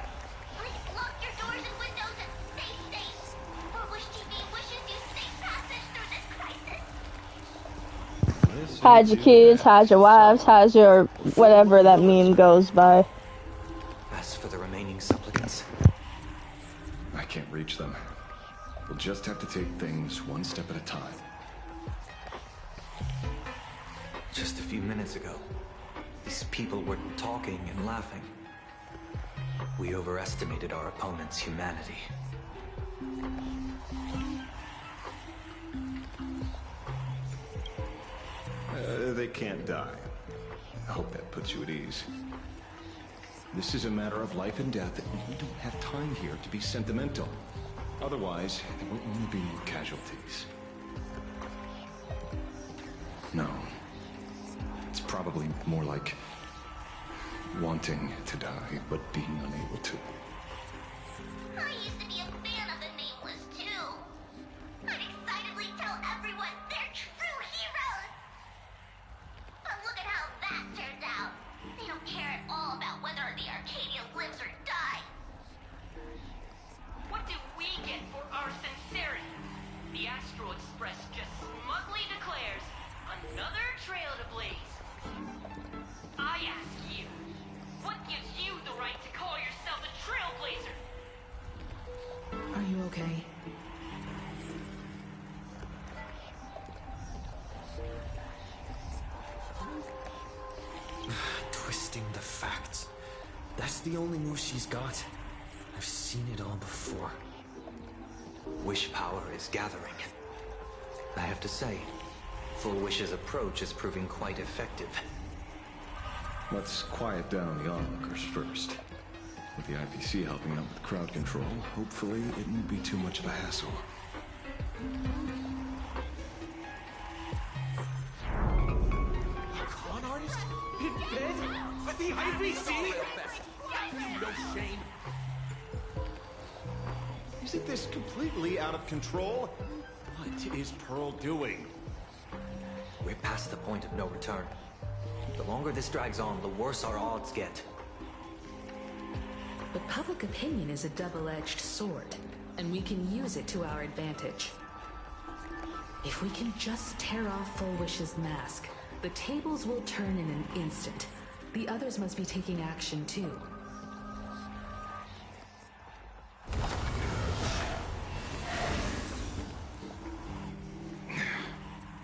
Please lock your doors and windows and stay safe. Foolish TV wishes you safe passage through this crisis. Hide your kids, hide your wives, hide your whatever that meme goes by. As for the remaining supplicants, I can't reach them. We'll just have to take things one step at a time. just a few minutes ago, these people were talking and laughing. We overestimated our opponent's humanity. They can't die. I hope that puts you at ease. This is a matter of life and death, and we don't have time here to be sentimental. Otherwise, there will only be more casualties. No. It's probably more like wanting to die, but being unable to. I used to be a fan of the Nameless, too. I'd excitedly tell everyone they're true heroes. But look at how that turned out. They don't care at all about whether the Arcadia lives or dies. What do we get for our sincerity? The Astral Express just smugly declares another trail to blaze. I ask you, what gives you the right to call yourself a trailblazer? Are you okay? Twisting the facts. That's the only move she's got. I've seen it all before. Wish power is gathering. I have to say, Full Wish's approach is proving quite effective. Let's quiet down the onlookers first. With the IPC helping out with crowd control, hopefully it won't be too much of a hassle. Con artist? In bed? With the IPC? No shame. Isn't this completely out of control? What is Pearl doing? We're past the point of no return. The longer this drags on, the worse our odds get. But public opinion is a double-edged sword, and we can use it to our advantage. If we can just tear off Full Wish's mask, the tables will turn in an instant. The others must be taking action too.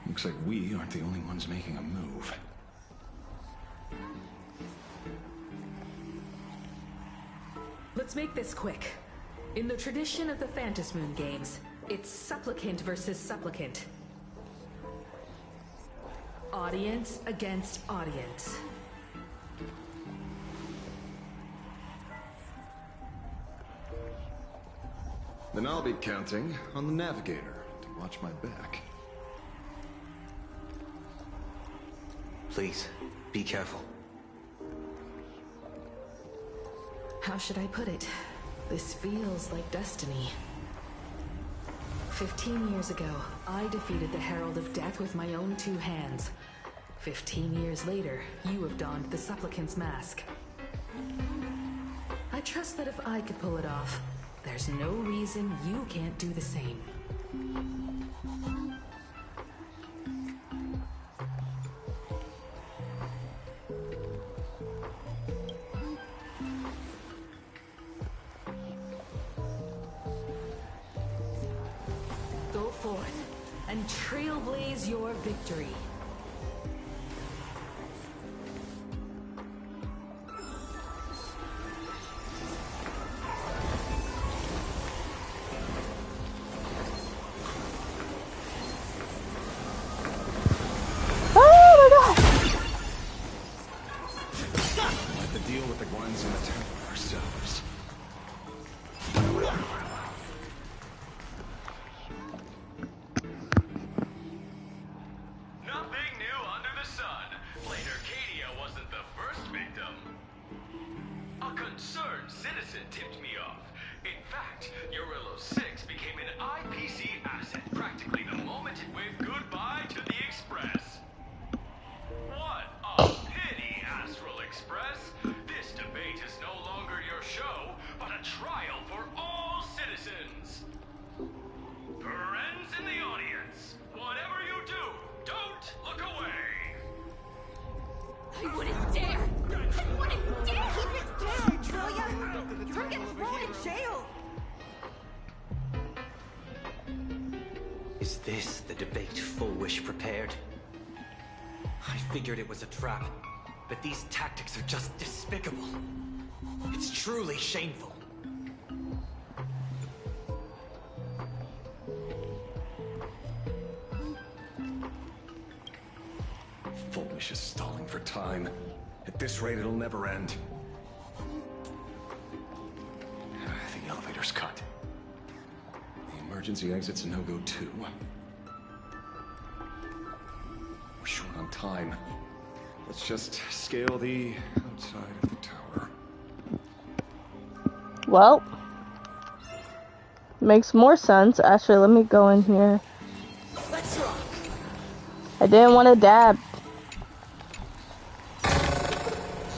Looks like we aren't the only ones making a move. Let's make this quick. In the tradition of the Phantom Moon games, it's supplicant versus supplicant. Audience against audience. Then I'll be counting on the navigator to watch my back. Please, be careful. How should I put it? This feels like destiny. 15 years ago, I defeated the Herald of Death with my own 2 hands. 15 years later, you have donned the Supplicant's mask. I trust that if I could pull it off, there's no reason you can't do the same. Go forth and trailblaze your victory. Deal with the ones in the temple ourselves. Nothing new under the sun. Late Arcadia wasn't the first victim. A concerned citizen tipped me off. In fact, Urillo 6 became an IPC asset practically the moment it waved goodbye to the Express. What a pity, Astral Express. This debate is no longer your show, but a trial for all citizens. Friends in the audience, whatever you do, don't look away. I wouldn't dare! I wouldn't dare! Keep it down, Julia! You're gonna get thrown in jail! Is this the debate Full Wish prepared? I figured it was a trap, but these tactics are just despicable. It's truly shameful. Full Wish is stalling for time. At this rate, it'll never end. The elevator's cut. The emergency exit's a no-go too. We're short on time. Let's just scale the outside of the tower. Well, makes more sense. Actually, let me go in here. Let's rock! I didn't want to dab.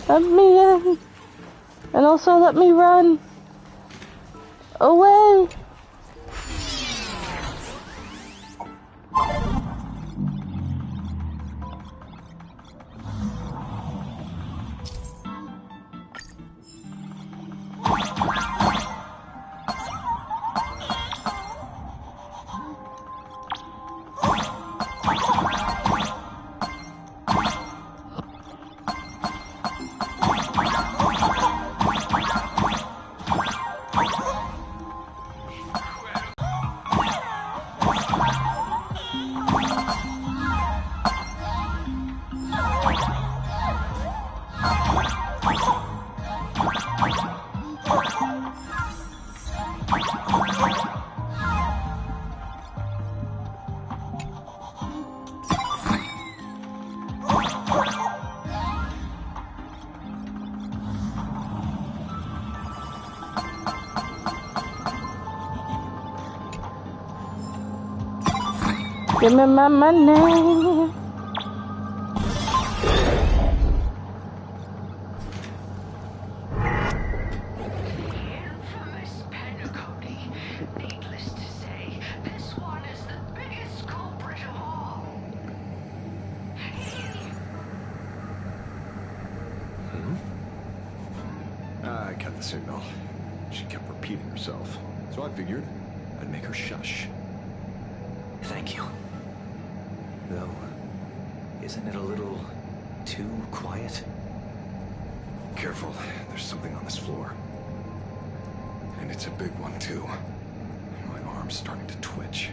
Let me in. And also let me run away. Give me my money. I got the signal. She kept repeating herself, so I figured I'd make her shush. Thank you. Though, isn't it a little too quiet? Careful, there's something on this floor. And it's a big one, too. My arm's starting to twitch.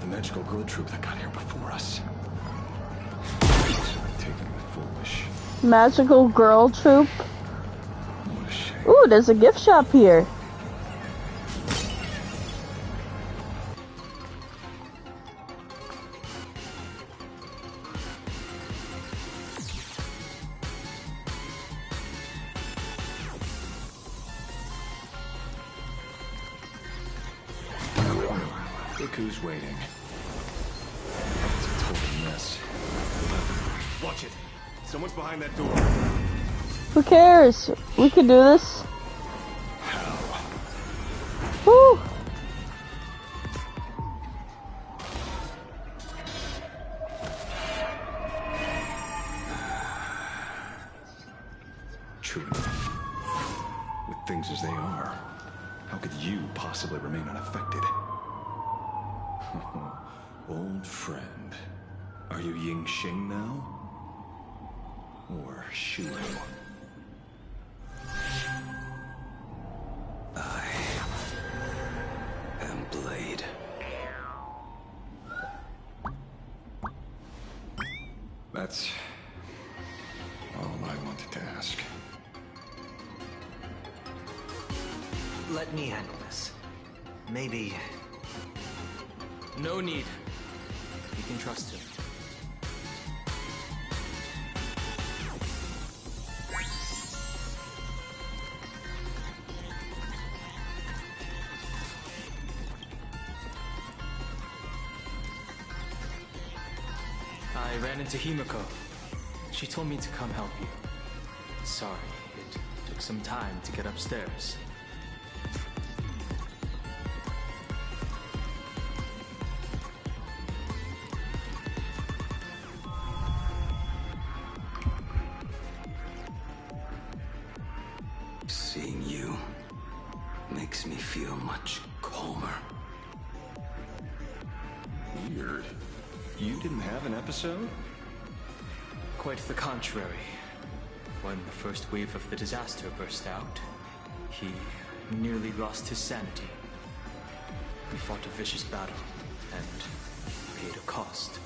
The magical girl troop that got here before us. Taking the foolish. Magical girl troop. What a shame. Ooh, there's a gift shop here. Look who's waiting. It's a total mess. Watch it. Someone's behind that door. Who cares? We can do this. Woo! True enough. With things as they are, how could you possibly remain unaffected? Old friend. Are you Ying Xing now? Or Shu? I am Blade. That's all I wanted to ask. Let me handle this. Maybe... No need. You can trust him. I ran into Himiko. She told me to come help you. Sorry, it took some time to get upstairs. Seeing you makes me feel much calmer. Weird. You didn't have an episode? Quite the contrary. When the first wave of the disaster burst out, he nearly lost his sanity. We fought a vicious battle and paid a cost.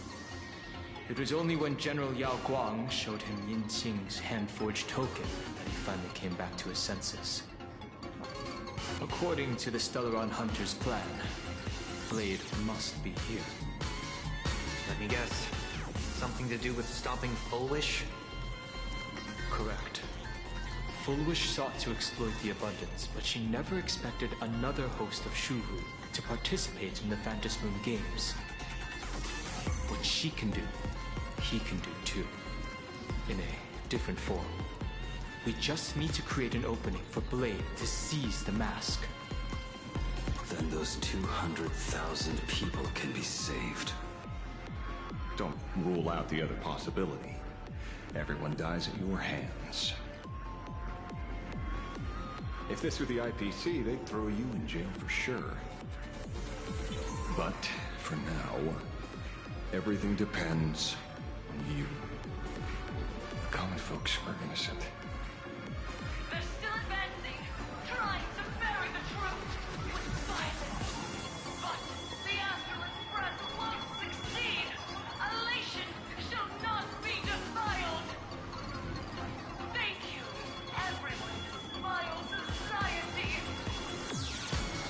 It was only when General Yao Guang showed him Yin Qing's hand-forged token that he finally came back to his senses. According to the Stellaron Hunter's plan, Blade must be here. Let me guess. Something to do with stopping Fullwish? Correct. Fullwish sought to exploit the abundance, but she never expected another host of Shuvu to participate in the Phantom Moon Games. What she can do, he can do too. In a different form. We just need to create an opening for Blade to seize the mask. Then those 200,000 people can be saved. Don't rule out the other possibility. Everyone dies at your hands. If this were the IPC, they'd throw you in jail for sure. But for now, everything depends on you. The common folks are innocent. They're still advancing, trying to bury the truth with violence. But the Astral Express won't succeed. Elation shall not be defiled. Thank you, everyone in this vile society.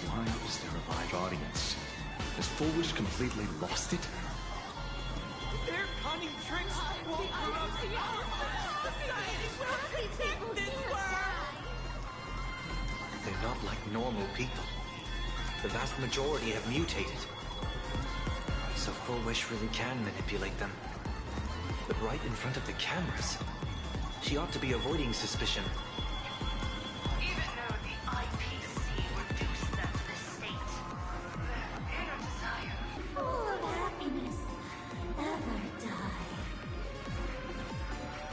Why is there a live audience? Has Fullwish completely lost it? Their cunning tricks won't corrupt our They're not like normal people. The vast majority have mutated. So Full Wish really can manipulate them. But right in front of the cameras, she ought to be avoiding suspicion. Even though the IPC reduced them to the state, their inner desire Full of happiness. Ever die.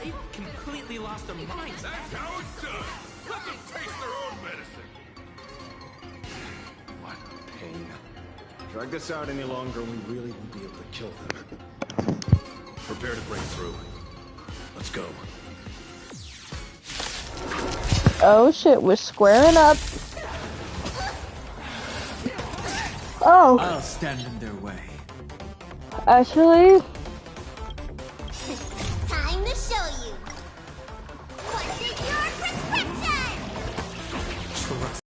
They've completely lost their minds. That's how it's done. Let them taste their own medicine. What pain. Drag this out any longer, we really won't be able to kill them. Prepare to break through. Let's go. Oh shit, we're squaring up. Oh. I'll stand in their way. Actually, Time to show you. What's in your prescription? Trust.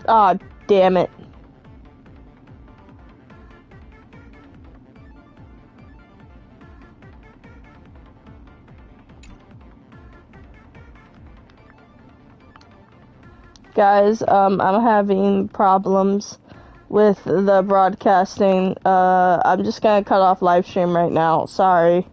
aw, damn it. Guys, I'm having problems with the broadcasting. I'm just gonna cut off live stream right now. Sorry.